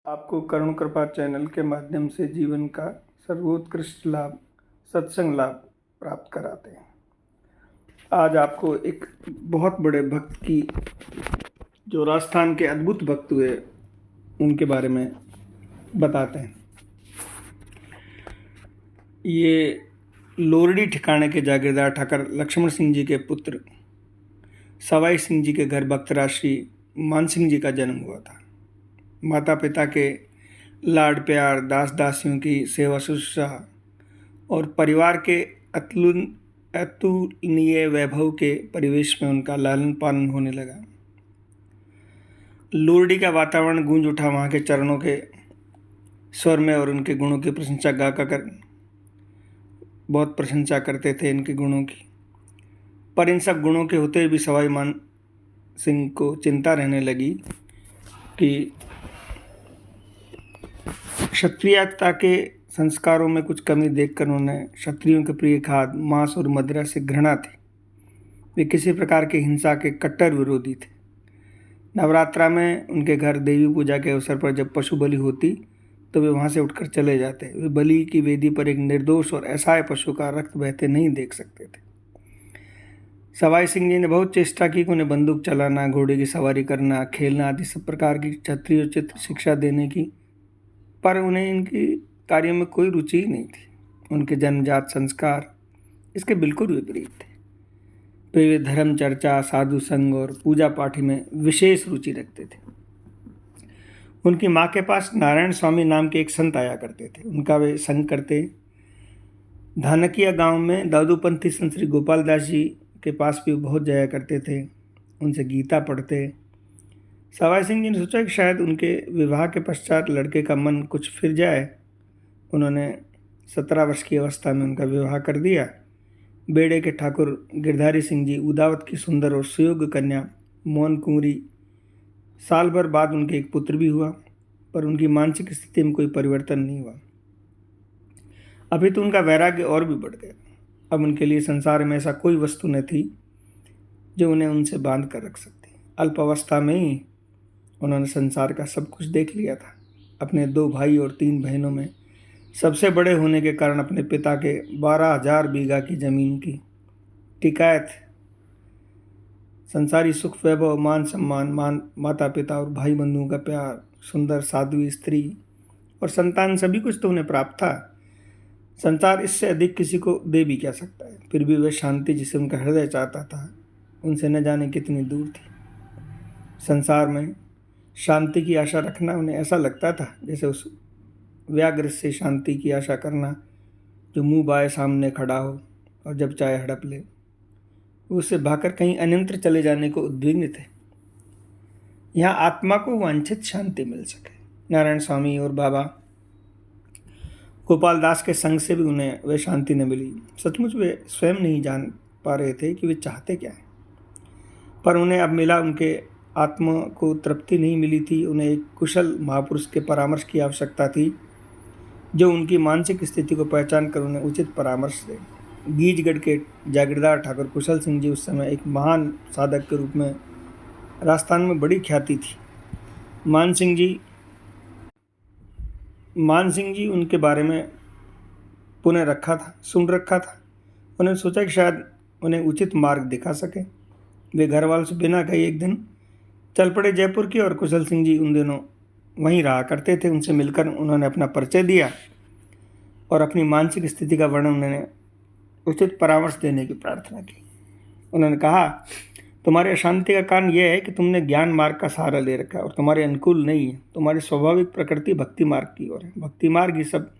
आपको करुण कृपा चैनल के माध्यम से जीवन का सर्वोत्कृष्ट लाभ, सत्संग लाभ प्राप्त कराते हैं। आज आपको एक बहुत बड़े भक्त की, जो राजस्थान के अद्भुत भक्त हुए, उनके बारे में बताते हैं। ये लोरडी ठिकाने के जागीरदार ठाकर लक्ष्मण सिंह जी के पुत्र सवाई सिंह जी के घर भक्तराशि मान सिंह जी का जन्म हुआ था। माता पिता के लाड प्यार, दास दासियों की सेवा शुश्रूषा और परिवार के अतुलनीय वैभव के परिवेश में उनका लालन पालन होने लगा। लोरडी का वातावरण गूंज उठा वहाँ के चरणों के स्वर में और उनके गुणों की प्रशंसा गाकर बहुत प्रशंसा करते थे इनके गुणों की। पर इन सब गुणों के होते भी सवाई मान सिंह को चिंता रहने लगी कि क्षत्रियता के संस्कारों में कुछ कमी देखकर उन्होंने क्षत्रियों के प्रिय खाद्य, मांस और मदिरा से घृणा थी। वे किसी प्रकार की हिंसा के कट्टर विरोधी थे। नवरात्रा में उनके घर देवी पूजा के अवसर पर जब पशु बलि होती तो वे वहाँ से उठकर चले जाते। वे बलि की वेदी पर एक निर्दोष और असहाय पशु का रक्त बहते नहीं देख सकते थे। सवाई सिंह जी ने बहुत चेष्टा की कि उन्हें बंदूक चलाना, घोड़े की सवारी करना, खेलना आदि सब प्रकार की क्षत्रियोचित शिक्षा देने की, पर उन्हें इनकी कार्यों में कोई रुचि ही नहीं थी। उनके जन्मजात संस्कार इसके बिल्कुल विपरीत थे। वे धर्म चर्चा, साधु संग और पूजा पाठ में विशेष रुचि रखते थे। उनकी माँ के पास नारायण स्वामी नाम के एक संत आया करते थे। उनका वे संग करते। धानकिया गांव में दादूपंथी संत श्री गोपाल दास जी के पास भी बहुत जाया करते थे, उनसे गीता पढ़ते। सवाई सिंह जी ने सोचा कि शायद उनके विवाह के पश्चात लड़के का मन कुछ फिर जाए। उन्होंने 17 वर्ष की अवस्था में उनका विवाह कर दिया। बेड़े के ठाकुर गिरधारी सिंह जी उदावत की सुंदर और सुयोग्य कन्या मोहन कुंवरी, साल भर बाद उनके एक पुत्र भी हुआ, पर उनकी मानसिक स्थिति में कोई परिवर्तन नहीं हुआ। अभी तो उनका वैराग्य और भी बढ़ गया। अब उनके लिए संसार में ऐसा कोई वस्तु न थी जो उन्हें उनसे बांध कर रख सकती। अल्प अवस्था में ही उन्होंने संसार का सब कुछ देख लिया था। अपने 2 भाई और 3 बहनों में सबसे बड़े होने के कारण अपने पिता के 12,000 बीघा की जमीन की टिकायत, संसारी सुख वैभव, मान सम्मान, माता पिता और भाई बंधुओं का प्यार, सुंदर साध्वी स्त्री और संतान, सभी कुछ तो उन्हें प्राप्त था। संसार इससे अधिक किसी को दे भी क्या सकता है। फिर भी वह शांति जिसे उनका हृदय चाहता था, उनसे न जाने कितनी दूर थी। संसार में शांति की आशा रखना उन्हें ऐसा लगता था जैसे उस व्याघ्र से शांति की आशा करना जो मुंह बाए सामने खड़ा हो और जब चाहे हड़प ले। उससे भागकर कहीं अन्यत्र चले जाने को उद्विग्न थे। यहाँ आत्मा को वांछित शांति मिल सके। नारायण स्वामी और बाबा गोपाल दास के संग से भी उन्हें वह शांति न मिली। सचमुच वे स्वयं नहीं जान पा रहे थे कि वे चाहते क्या है, पर उन्हें अब मिला। उनके आत्मा को तृप्ति नहीं मिली थी। उन्हें एक कुशल महापुरुष के परामर्श की आवश्यकता थी जो उनकी मानसिक स्थिति को पहचान कर उन्हें उचित परामर्श दे। गीजगढ़ के जागीरदार ठाकुर कुशल सिंह जी उस समय एक महान साधक के रूप में राजस्थान में बड़ी ख्याति थी। मान सिंह जी उनके बारे में सुन रखा था। उन्होंने सोचा कि शायद उन्हें उचित मार्ग दिखा सके। वे घर वालों से बिना कहे एक दिन चल पड़े जयपुर की, और कुशल सिंह जी उन दिनों वहीं रहा करते थे। उनसे मिलकर उन्होंने अपना परिचय दिया और अपनी मानसिक स्थिति का वर्णन उन्होंने उचित परामर्श देने की प्रार्थना की। उन्होंने कहा, तुम्हारी अशांति का कारण यह है कि तुमने ज्ञान मार्ग का सहारा ले रखा है और तुम्हारे अनुकूल नहीं है। तुम्हारी स्वाभाविक प्रकृति भक्ति मार्ग की ओर है। भक्ति मार्ग ही सब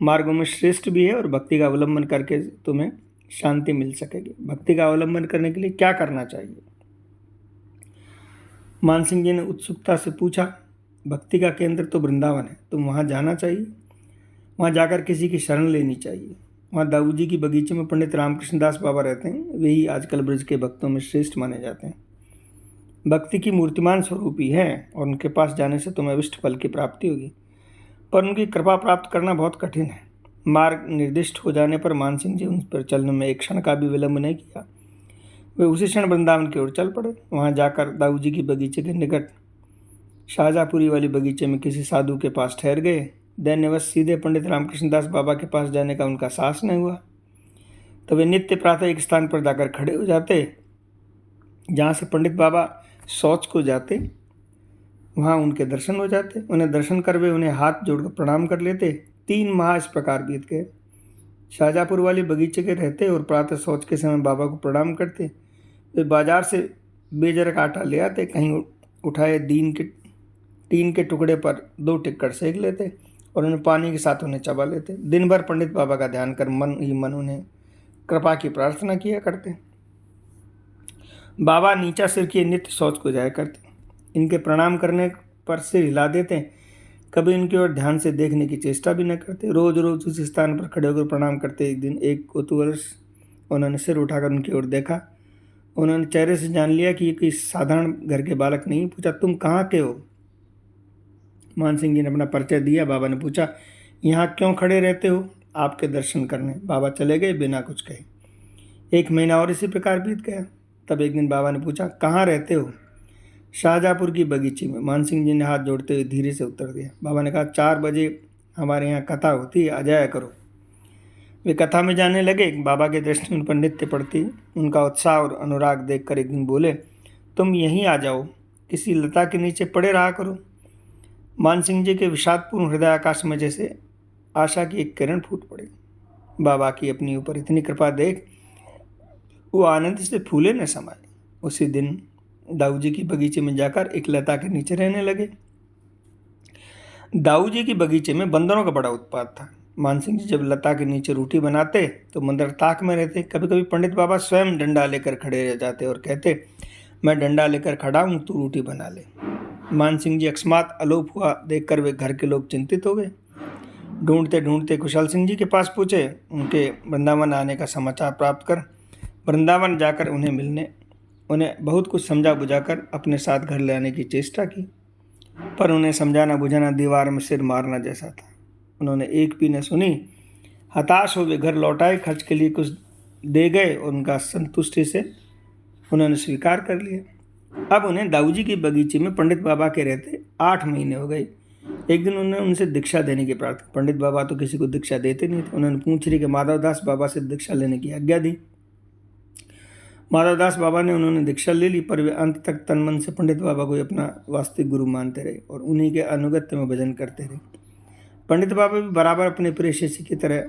मार्गों में श्रेष्ठ भी है और भक्ति का अवलंबन करके तुम्हें शांति मिल सकेगी। भक्ति का अवलंबन करने के लिए क्या करना चाहिए? मान सिंह जी ने उत्सुकता से पूछा। भक्ति का केंद्र तो वृंदावन है, तुम वहाँ जाना चाहिए। वहाँ जाकर किसी की शरण लेनी चाहिए। वहाँ दाऊजी की बगीचे में पंडित रामकृष्ण दास बाबा रहते हैं। वे ही आजकल ब्रज के भक्तों में श्रेष्ठ माने जाते हैं। भक्ति की मूर्तिमान स्वरूप ही है और उनके पास जाने से तुम्हें अभिष्ट फल की प्राप्ति होगी, पर उनकी कृपा प्राप्त करना बहुत कठिन है। मार्ग निर्दिष्ट हो जाने पर मान सिंह जी उन पर चलने में एक क्षण का भी विलंब नहीं किया। वे उसी क्षण वृंदावन की ओर चल पड़े। वहाँ जाकर दाऊजी की बगीचे के निकट शाहजहाँपुरी वाली बगीचे में किसी साधु के पास ठहर गए। दैन्यवश सीधे पंडित रामकृष्ण दास बाबा के पास जाने का उनका साहस नहीं हुआ। तो वे नित्य प्रातः एक स्थान पर जाकर खड़े हो जाते, जहाँ से पंडित बाबा शौच को जाते। वहाँ उनके दर्शन हो जाते। उन्हें दर्शन कर वे उन्हें हाथ जोड़कर प्रणाम कर लेते। 3 माह इस प्रकार बीत गए। शाहजहाँपुर वाले बगीचे के रहते और प्रातः शौच के समय बाबा को प्रणाम करते। वे बाजार से बेजरक आटा ले आते, कहीं उठाए टीन के टुकड़े पर 2 टिक्कर सेक लेते और उन्हें पानी के साथ उन्हें चबा लेते। दिन भर पंडित बाबा का ध्यान कर मन ही मन उन्हें कृपा की प्रार्थना किया करते। बाबा नीचा सिर किए नित्य शौच को जाया करते। इनके प्रणाम करने पर सिर हिला देते, कभी इनकी ओर ध्यान से देखने की चेष्टा भी न करते। रोज रोज उस स्थान पर खड़े होकर प्रणाम करते। एक दिन एक कौतूहलवश उन्होंने सिर उठाकर उनकी ओर देखा। उन्होंने चेहरे से जान लिया कि ये कोई साधारण घर के बालक नहीं। पूछा, तुम कहाँ के हो? मान सिंह जी ने अपना परिचय दिया। बाबा ने पूछा, यहाँ क्यों खड़े रहते हो? आपके दर्शन करने। बाबा चले गए बिना कुछ कहे। 1 महीना और इसी प्रकार बीत गया। तब एक दिन बाबा ने पूछा, कहाँ रहते हो? शाहजहाँपुर की बगीचे में। मान सिंह जी ने हाथ जोड़ते हुए धीरे से उत्तर दिया। बाबा ने कहा, 4 बजे हमारे यहाँ कथा होती है, आ जाया करो। वे कथा में जाने लगे। बाबा की दृष्टि उन पर नित्य पड़ती। उनका उत्साह और अनुराग देखकर एक दिन बोले, तुम यहीं आ जाओ, किसी लता के नीचे पड़े रहा करो। मान सिंह जी के विषादपूर्ण हृदय आकाश में जैसे आशा की एक किरण फूट पड़ी। बाबा की अपनी ऊपर इतनी कृपा देख वो आनंद से फूले न समाए। उसी दिन दाऊ जी की बगीचे में जाकर एक लता के नीचे रहने लगे। दाऊ जी की बगीचे में बंदरों का बड़ा उत्पात था। मान सिंह जी जब लता के नीचे रोटी बनाते तो बंदर ताक में रहते। कभी कभी पंडित बाबा स्वयं डंडा लेकर खड़े रह जाते और कहते, मैं डंडा लेकर खड़ा हूँ, तू रोटी बना ले। मान सिंह जी अकस्मात अलोप हुआ देखकर वे घर के लोग चिंतित हो गए। ढूंढते ढूंढते कुशल सिंह जी के पास पूछे। उनके वृंदावन आने का समाचार प्राप्त कर वृंदावन जाकर उन्हें बहुत कुछ समझा बुझाकर अपने साथ घर ले आने की चेष्टा की, पर उन्हें समझाना बुझाना दीवार में सिर मारना जैसा था। उन्होंने एक भी न सुनी। हताश हो वे घर लौट आए। खर्च के लिए कुछ दे गए और उनका संतुष्टि से उन्होंने स्वीकार कर लिया। अब उन्हें दाऊ जी की बगीचे में पंडित बाबा के रहते 8 महीने हो गए। एक दिन उन्होंने उनसे दीक्षा देने की प्रार्थना। पंडित बाबा तो किसी को दीक्षा देते नहीं थे। उन्होंने पूंछरी के माधवदास बाबा से दीक्षा लेने की आज्ञा दी। माधवदास बाबा ने उन्होंने दीक्षा ले ली, पर वे अंत तक तन मन से पंडित बाबा को अपना वास्तविक गुरु मानते रहे और उन्हीं के अनुगत्य में भजन करते रहे। पंडित बाबा भी बराबर अपने प्रिय शिष्य की तरह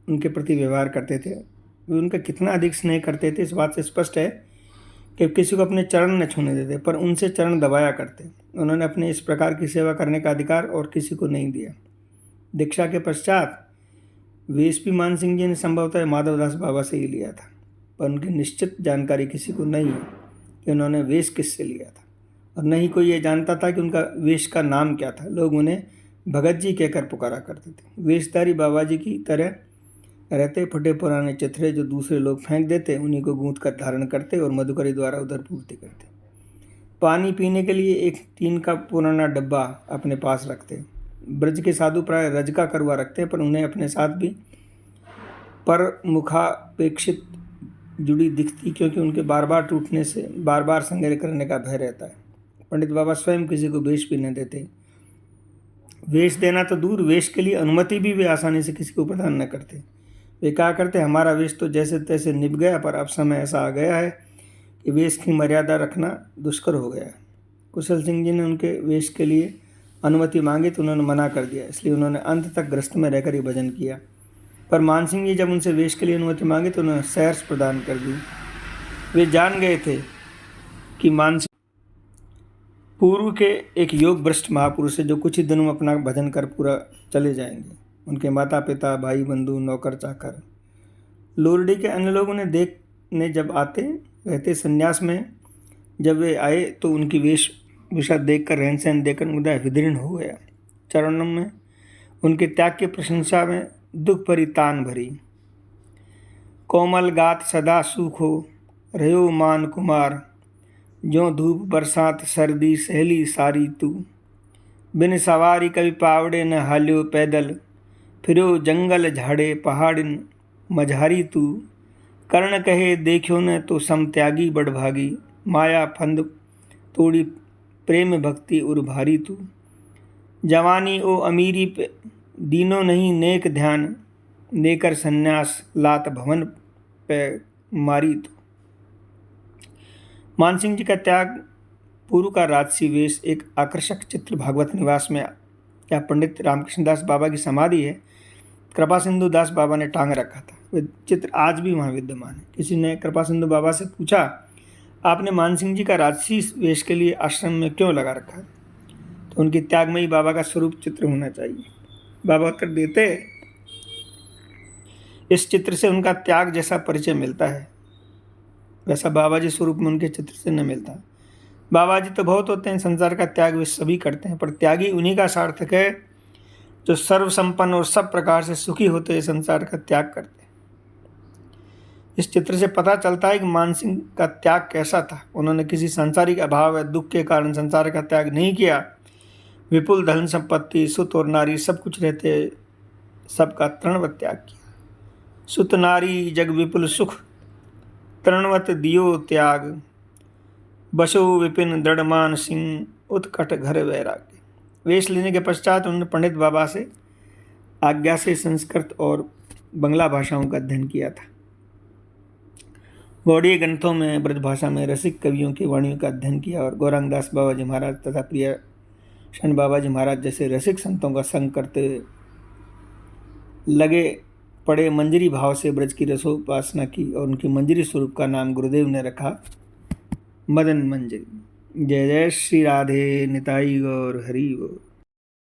उनके प्रति व्यवहार करते थे। वे उनका कितना अधिक स्नेह करते थे, इस बात से स्पष्ट है कि किसी को अपने चरण न छूने देते, पर उनसे चरण दबाया करते। उन्होंने अपने इस प्रकार की सेवा करने का अधिकार और किसी को नहीं दिया। दीक्षा के पश्चात वेश भी मान सिंह जी ने संभवतः माधवदास बाबा से ही लिया था, पर उनकी निश्चित जानकारी किसी को नहीं है कि उन्होंने वेश किससे लिया था, और न ही कोई ये जानता था कि उनका वेश का नाम क्या था। लोग उन्हें भगत जी कहकर पुकारा करते थे। वेशधारी बाबा जी की तरह रहते फटे पुराने चिथड़े जो दूसरे लोग फेंक देते, उन्हीं को गूंथ कर धारण करते और मधुकरी द्वारा उधर पूर्ति करते। पानी पीने के लिए एक टीन का पुराना डब्बा अपने पास रखते। ब्रज के साधु प्राय रज का करवा रखते, पर उन्हें अपने साथ भी पर मुखापेक्षित जुड़ी दिखती, क्योंकि उनके बार बार टूटने से बार बार संग्रह करने का भय रहता है। पंडित बाबा स्वयं किसी को वेश भी न देते। वेश देना तो दूर, वेश के लिए अनुमति भी वे आसानी से किसी को प्रदान न करते। वे कहा करते, हमारा वेश तो जैसे तैसे निभ गया, पर अब समय ऐसा आ गया है कि वेश की मर्यादा रखना दुष्कर हो गया। कुशल सिंह जी ने उनके वेश के लिए अनुमति मांगी तो उन्होंने मना कर दिया, इसलिए उन्होंने अंत तक ग्रस्त में रहकर ही भजन किया। पर मान सिंह जी जब उनसे वेश के लिए अनुमति मांगी तो उन्होंने सहर्ष प्रदान कर दी। वे जान गए थे कि मान सिंह पूर्व के एक योग भ्रष्ट महापुरुष है, जो कुछ ही दिनों में अपना भजन कर पूरा चले जाएंगे। उनके माता पिता, भाई बंधु, नौकर चाकर, लोरडी के अन्य लोग उन्हें देखने जब आते रहते। संन्यास में जब वे आए तो उनकी वेशभूषा देखकर, रहन सहन देखकर उनका विदीर्ण हो गया। चरणों में उनके त्याग की प्रशंसा में दुख भरी तान भरी। कोमल गात सदा सुख हो रहो मान कुमार, ज्यों धूप बरसात सर्दी सहेली सारी तू। बिन सवारी कभी पावड़े न हाल्यो पैदल, फिरो जंगल झाड़े पहाड़िन मझारी तू। कर्ण कहे देखियो न तो सम त्यागी बड़ भागी, माया फंद तोड़ी प्रेम भक्ति उर भारी तू। जवानी ओ अमीरी पे दीनो नहीं नेक ध्यान, लेकर सन्यास लात भवन पे मारी तू। मानसिंह जी का त्याग, पूर्व का राजसी वेश, एक आकर्षक चित्र भागवत निवास में या पंडित रामकृष्ण दास बाबा की समाधि है, कृपा सिंधु दास बाबा ने टांग रखा था। वह चित्र आज भी वहाँ विद्यमान है। किसी ने कृपा सिंधु बाबा से पूछा, आपने मानसिंह जी का राजसी वेश के लिए आश्रम में क्यों लगा रखा? तो उनकी त्यागमयी बाबा का स्वरूप चित्र होना चाहिए। बाबा उत्तर देते, इस चित्र से उनका त्याग जैसा परिचय मिलता है, वैसा बाबा जी स्वरूप में उनके चित्र से न मिलता। बाबा जी तो बहुत होते हैं, संसार का त्याग वे सभी करते हैं, पर त्यागी उन्हीं का सार्थक है जो सर्व संपन्न और सब प्रकार से सुखी होते हुए संसार का त्याग करते हैं। इस चित्र से पता चलता है कि मानसिंह का त्याग कैसा था। उन्होंने किसी सांसारिक अभाव या दुख के कारण संसार का त्याग नहीं किया। विपुल धन संपत्ति, सुत और नारी सब कुछ रहते सबका तृणवत त्याग किया। सुत नारी जग विपुल सुख, तृणवत दियो त्याग। बसो विपिन दृढ़मान सिंह, उत्कट घर वैराग्य। वेश लेने के पश्चात उन्होंने पंडित बाबा से आज्ञा से संस्कृत और बंगला भाषाओं का अध्ययन किया था। गौड़ीय ग्रंथों में ब्रज भाषा में रसिक कवियों की वाणियों का अध्ययन किया और गौरांग दास बाबा जी महाराज तथा प्रिय शन बाबा जी महाराज जैसे रसिक संतों का संग करते लगे पड़े मंजरी भाव से ब्रज की रसोपासना की और उनकी मंजरी स्वरूप का नाम गुरुदेव ने रखा मदन मंजरी। जय जय श्री राधे निताई गौर हरि गौर।